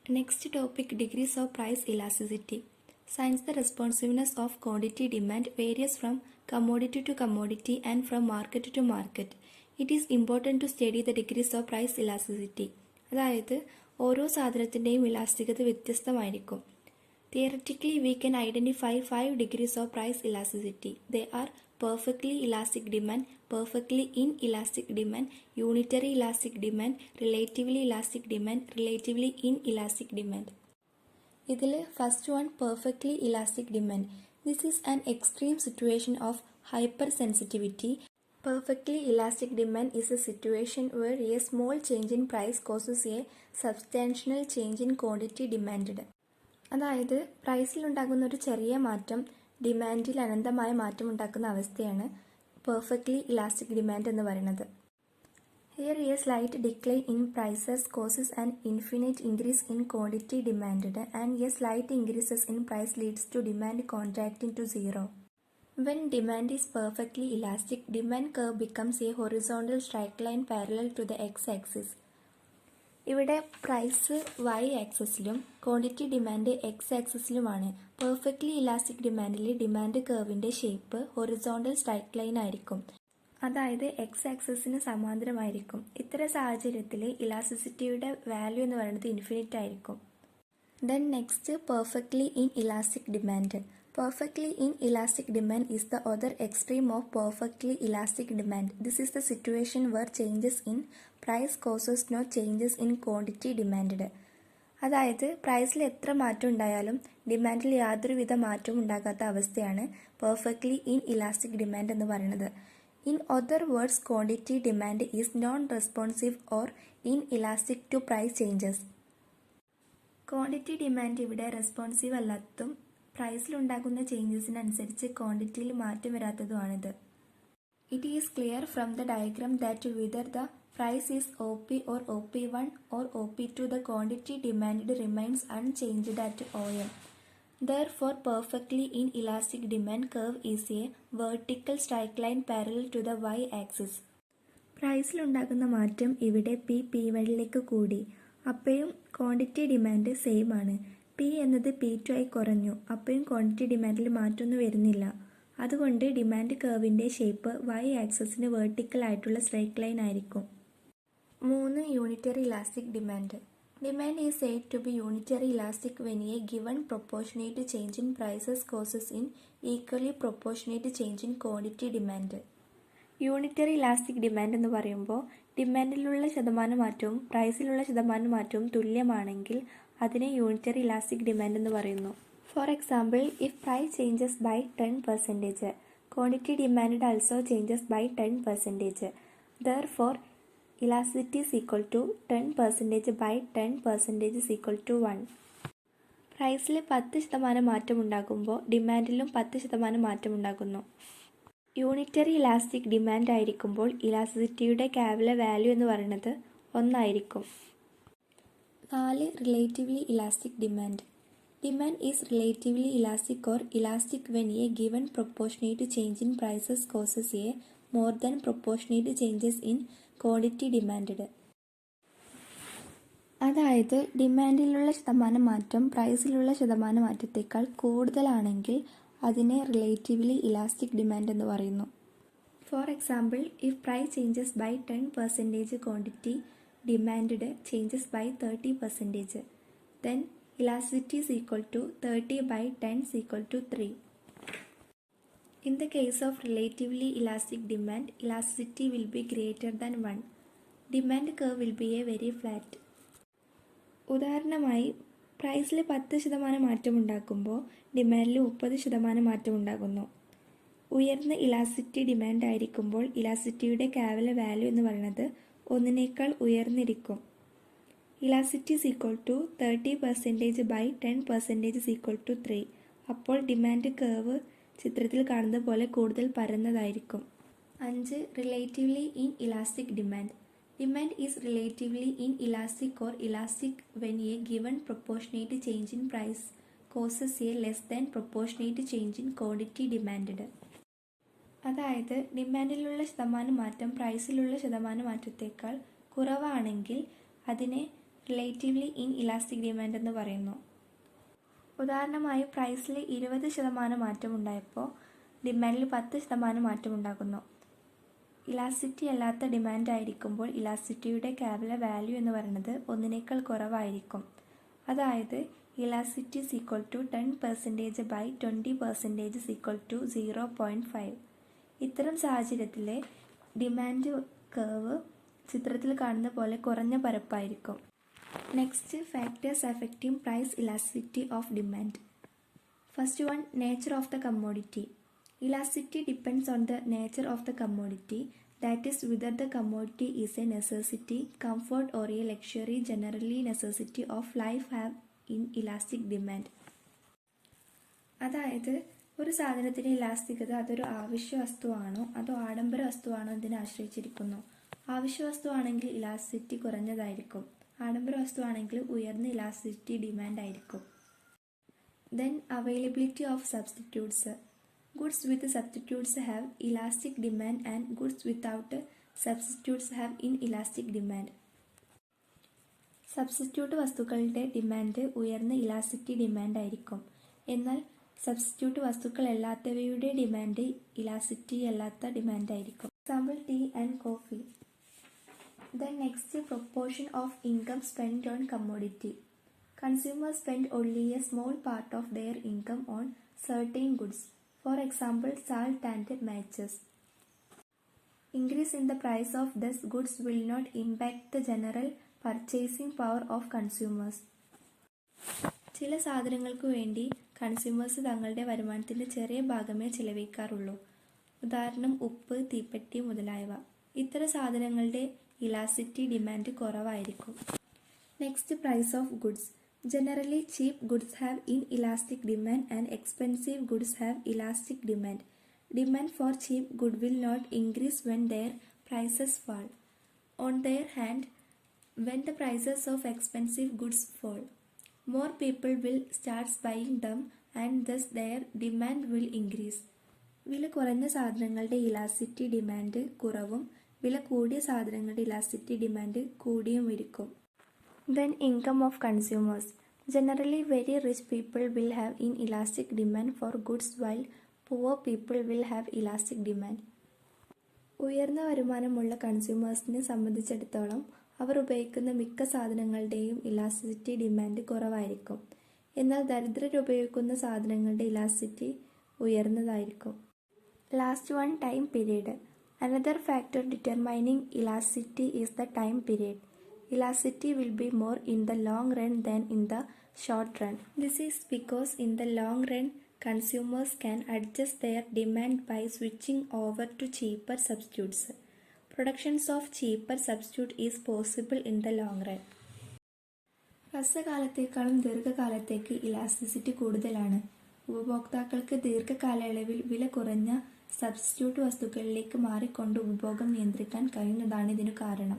Next topic, degrees of price elasticity. Since the responsiveness of quantity demand varies from commodity to commodity and from market to market, it is important to study the degrees of price elasticity. അതായത് ഓരോ സാധനത്തിൻ്റെയും ഇലാസ്റ്റികത വ്യത്യസ്തമായിരിക്കും. Theoretically, we can identify 5 degrees of price elasticity. They are perfectly elastic demand, perfectly inelastic demand, unitary elastic demand, relatively elastic demand, relatively inelastic demand. ഇതിൽ first one perfectly elastic demand. This is an extreme situation of hyper sensitivity. Perfectly elastic demand is a situation where a small change in price causes a substantial change in quantity demanded. അതായത് പ്രൈസിലുണ്ടാകുന്ന ഒരു ചെറിയ മാറ്റം ഡിമാൻഡിൽ അനന്തമായ മാറ്റം ഉണ്ടാക്കുന്ന അവസ്ഥയാണ് perfectly elastic demand എന്ന് പറയുന്നത്. Here a slight decline in prices causes an infinite increase in quantity demanded, and a slight increases in price leads to demand contracting to zero. When demand is perfectly elastic, demand curve becomes a horizontal straight line parallel to the x-axis. ഇവിടെ price y ആക്സിസിലും quantity demand x ആക്സിസിലുമാണ്. Perfectly elastic ഡിമാൻഡിൽ demand കർവിൻ്റെ shape horizontal straight line ആയിരിക്കും, അതായത് x ആക്സിസിന് സമാന്തരമായിരിക്കും. ഇത്തരം സാഹചര്യത്തിൽ ഇലാസ്റ്റിസിറ്റിയുടെ വാല്യൂ എന്ന് പറയുന്നത് ഇൻഫിനിറ്റ് ആയിരിക്കും. Then next perfectly inelastic demand. Perfectly inelastic demand is the other extreme of perfectly elastic demand. This is the situation where changes in price causes no changes in quantity demanded. അതായത് പ്രൈസിൽ എത്ര മാറ്റം ഉണ്ടായാലും ഡിമാൻഡിൽ യാതൊരുവിധ മാറ്റവും ഉണ്ടാകാത്ത അവസ്ഥയാണ് പെർഫെക്റ്റ്ലി ഇൻഇലാസ്റ്റിക് ഡിമാൻഡ് എന്ന് പറയുന്നത്. In other words, quantity demand is non-responsive or inelastic to price changes. Quantity demand ഇവിടെ റെസ്പോൺസീവ് അല്ലാത്തതും പ്രൈസിലുണ്ടാകുന്ന ചേഞ്ചസിനനുസരിച്ച് ക്വാണ്ടിറ്റിയിൽ മാറ്റം വരാത്തതുമാണിത്. It is clear from the diagram that whether the price is OP or OP1 or OP2 the quantity demanded remains unchanged at OM. Therefore, perfectly inelastic demand curve is a vertical straight line parallel to the y-axis. പ്രൈസിലുണ്ടാകുന്ന മാറ്റം ഇവിടെ P1ലേക്ക് കൂടി, അപ്പോഴും quantity demand same ആണ്. P എന്നത് P2 ആയി കുറഞ്ഞു, അപ്പോഴും quantity ഡിമാൻഡിൽ മാറ്റമൊന്നും വരുന്നില്ല. അതുകൊണ്ട് ഡിമാൻഡ് കർവിൻ്റെ ഷേപ്പ് y ആക്സിസിന് വെർട്ടിക്കൽ ആയിട്ടുള്ള സ്ട്രൈറ്റ് ലൈൻ ആയിരിക്കും. 3. Unitary elastic demand. Demand is said to be unitary elastic when a given proportionate change in prices causes an equally proportionate change in quantity demand. Unitary elastic demand എന്ന് പറയുമ്പോൾ ഡിമാൻഡിലുള്ള ശതമാനമാറ്റവും പ്രൈസിലുള്ള ശതമാനമാറ്റവും തുല്യമാണെങ്കിൽ അതിനെ unitary elastic demand എന്ന് പറയുന്നു. For example, if price changes by 10%, quantity demand also changes by 10%. Therefore, elasticity is equal to 10% by 10% is equal to 1. പ്രൈസിൽ 10% മാറ്റം ഉണ്ടാകുമ്പോൾ ഡിമാൻഡിലും 10% മാറ്റം ഉണ്ടാകുന്നു. യൂണിറ്ററി ഇലാസ്റ്റിക് ഡിമാൻഡ് ആയിരിക്കുമ്പോൾ ഇലാസ്റ്റിസിറ്റിയുടെ കേവല വാല്യൂ എന്ന് പറയുന്നത് 1 ആയിരിക്കും. 4. Relatively elastic demand. Demand is relatively elastic or elastic when a given proportionate change in prices causes a more than proportionate changes in quantity demand. അതായത് ഡിമാൻഡിലുള്ള ശതമാനം മാറ്റം പ്രൈസിലുള്ള ശതമാനം മാറ്റത്തേക്കാൾ കൂടുതലാണെങ്കിൽ അതിനെ റിലേറ്റീവ്ലി ഇലാസ്റ്റിക് ഡിമാൻഡ് എന്ന് പറയുന്നു. For example, if price changes by 10%, quantity demanded changes by 30%, then elasticity is equal to 30 by 10 is equal to 3. In the case of relatively elastic demand, elasticity will be greater than 1. Demand curve will be a very flat. ഉദാഹരണമായി, പ്രൈസിൽ 10% മാറ്റം ഉണ്ടാക്കുമ്പോൾ ഡിമാൻഡിൽ 30% മാറ്റം ഉണ്ടാകുന്നു. ഉയർന്ന elasticity demand ആയിരിക്കുമ്പോൾ ഇലാസ്റ്റിറ്റിയുടെ കേവല value എന്ന് പറയുന്നത് 1നേക്കാൾ ഉയർന്നിരിക്കും. Elasticity is equal to 30% by 10% is equal to 3. അപ്പോൾ ഡിമാൻഡ് കർവ് ചിത്രത്തിൽ കാണുന്നത് പോലെ കൂടുതൽ പരന്നതായിരിക്കും. 5. Relatively inelastic demand. Demand is relatively inelastic or elastic when a given proportionate change in price causes a less than proportionate change in quantity demand. അതായത് ഡിമാൻഡിലുള്ള ശതമാനം മാറ്റം പ്രൈസിലുള്ള ശതമാനം മാറ്റത്തേക്കാൾ കുറവാണെങ്കിൽ അതിനെ റിലേറ്റീവ്ലി ഇൻഇലാസ്റ്റിക് ഡിമാൻഡ് എന്ന് പറയുന്നു. ഉദാഹരണമായി പ്രൈസിൽ 20% മാറ്റമുണ്ടായപ്പോൾ ഡിമാൻഡിൽ 10% മാറ്റമുണ്ടാകുന്നു. ഇലാസ്റ്റിറ്റി അല്ലാത്ത ഡിമാൻഡ് ആയിരിക്കുമ്പോൾ ഇലാസ്റ്റിറ്റിയുടെ കാബുലർ വാല്യൂ എന്ന് പറയുന്നത് 1നേക്കാൾ കുറവായിരിക്കും. അതായത് elasticity is equal to 10% by 20% is equal to 0.5. ഇത്തരം സാഹചര്യത്തിലെ ഡിമാൻഡ് കർവ് ചിത്രത്തിൽ കാണുന്ന പോലെ കുറഞ്ഞ പരപ്പായിരിക്കും. Next, factors affecting price elasticity of demand. First one, nature of the commodity. Elasticity depends on the nature of the commodity, that is whether the commodity is a necessity, comfort or a luxury. Generally necessity of life have inelastic demand. അതായത് ഒരു സാധനത്തിന് ഇലാസ്തികത അതൊരു ആവശ്യ വസ്തുവാണോ അതോ ആഡംബര വസ്തുവാണോ എന്നതിനെ ആശ്രയിച്ചിരിക്കുന്നു. ആവശ്യ വസ്തുവാണെങ്കിൽ ഇലാസ്റ്റിറ്റി കുറഞ്ഞതായിരിക്കും, ആഡംബര വസ്തുവാണെങ്കിൽ ഉയർന്ന ഇലാസ്റ്റിറ്റി ഡിമാൻഡ് ആയിരിക്കും. Then availability of substitutes. Goods with substitutes have elastic demand and goods without substitutes have inelastic demand. Substitute വസ്തുക്കളുടെ ഡിമാൻഡ് ഉയർന്ന ഇലാസ്റ്റിറ്റി ഡിമാൻഡ് ആയിരിക്കും. എന്നാൽ സബ്സ്റ്റിറ്റ്യൂട്ട് വസ്തുക്കൾ അല്ലാത്തവയുടെ ഡിമാൻഡ് ഇലാസ്റ്റിറ്റി അല്ലാത്ത ഡിമാൻഡ് ആയിരിക്കും. Example tea and coffee. Then next, proportion of income spend on commodity. Consumers spend only a small part of their income on certain goods. For example, salt and matches. Increase in the price of these goods will not impact the general purchasing power of consumers. ചില സാധനങ്ങൾക്ക് വേണ്ടി consumers തങ്ങളുടെ വരുമാനത്തിൻ്റെ ചെറിയ ഭാഗമേ ചിലവഴിക്കാറുള്ളൂ. ഉദാഹരണം ഉപ്പ്, തീപ്പെട്ടി മുതലായവ. ഇത്തരം സാധനങ്ങളുടെ ഇലാസ്റ്റിറ്റി ഡിമാൻഡ് കുറവായിരിക്കും. Next, price of goods. Generally, cheap goods have inelastic demand and expensive goods have elastic demand. Demand for cheap goods will not increase when their prices fall. On their hand, when the prices of expensive goods fall, more people will start buying them and thus their demand will increase. വില കുറഞ്ഞ സാധനങ്ങളുടെ elasticity demand കുറവും വില കൂടിയ സാധനങ്ങളുടെ elasticity demand കൂടിയും ഇരിക്കും. Then income of consumers. Generally, very rich people will have inelastic demand for goods while poor people will have elastic demand. ഉയർന്ന വരുമാനമുള്ള കൺസ്യൂമേഴ്സിനെ സംബന്ധിച്ചിടത്തോളം അവർ ഉപയോഗിക്കുന്ന മിക്ക സാധനങ്ങളുടെയും ഇലാസ്റ്റിറ്റി ഡിമാൻഡ് കുറവായിരിക്കും. എന്നാൽ ദരിദ്രർ ഉപയോഗിക്കുന്ന സാധനങ്ങളുടെ ഇലാസ്റ്റിറ്റി ഉയർന്നതായിരിക്കും. Last one, time period. Another factor determining elasticity is the time period. Elasticity will be more in the long run than in the short run. This is because in the long run, consumers can adjust their demand by switching over to cheaper substitutes. Productions of cheaper substitute is possible in the long run. ഹ്രസ്വകാലത്തേക്കാളും ദീർഘകാലത്തേക്ക് elasticity കൂടുതലാണ്. ഉപഭോക്താക്കൾക്ക് ദീർഘകാലയളവിൽ വില കുറഞ്ഞ substitute വസ്തുക്കളിലേക്ക് മാറിക്കൊണ്ട് ഉപഭോഗം നിയന്ത്രിക്കാൻ കഴിയുന്നതാണ് ഇതിനു കാരണം.